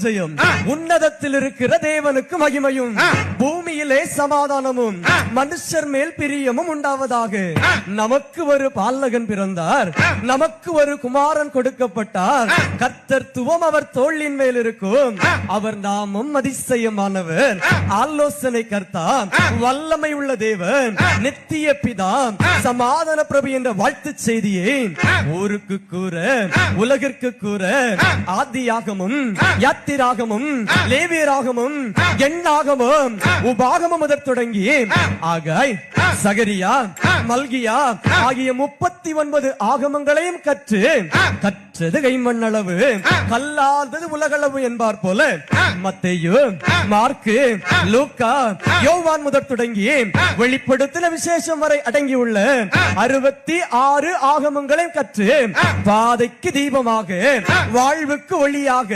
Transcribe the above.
ஜெயம் உன்னதத்தில் இருக்கிற தேவனுக்கு மகிமையும் பூமியிலே சமாதானமும் மனுஷர் மேல் பிரியமும் உண்டாவதாக. நமக்கு ஒரு பாலகன் பிறந்தார், நமக்கு ஒரு குமாரன் கொடுக்கப்பட்டார். கர்த்தத்துவம் அவர் தோளின் மேல் இருக்கும். அவர் நாமம் அதிசயமானவர், ஆலோசனை கர்த்தா, வல்லமை உள்ள தேவன், நித்திய பிதா, சமாதான பிரபு என்ற வாழ்த்து செய்தியை ஊருக்கு கூற, உலகிற்கு கூற ஆதியாகமும், யாத்திராகமும், லேவியராகமும், எண்ணாகமும், உபாகமும் முதற் தொடங்கி ஆகாய், சகரியா, மல்கியா ஆகிய 39 ஆகமங்களையும் கற்றது கைமண்ணளவு, கல்லாதது உலகளவு என்பார் போல மத்தேயு, மார்க்கு, லூக்கா, யோவான் முதற் தொடங்கி வெளிப்படுத்தின விசேஷம் வரை அடங்கியுள்ள 66 ஆகமங்களையும் கற்று பாதைக்கு தீபமாக, வாழ்வுக்கு ஒளியாக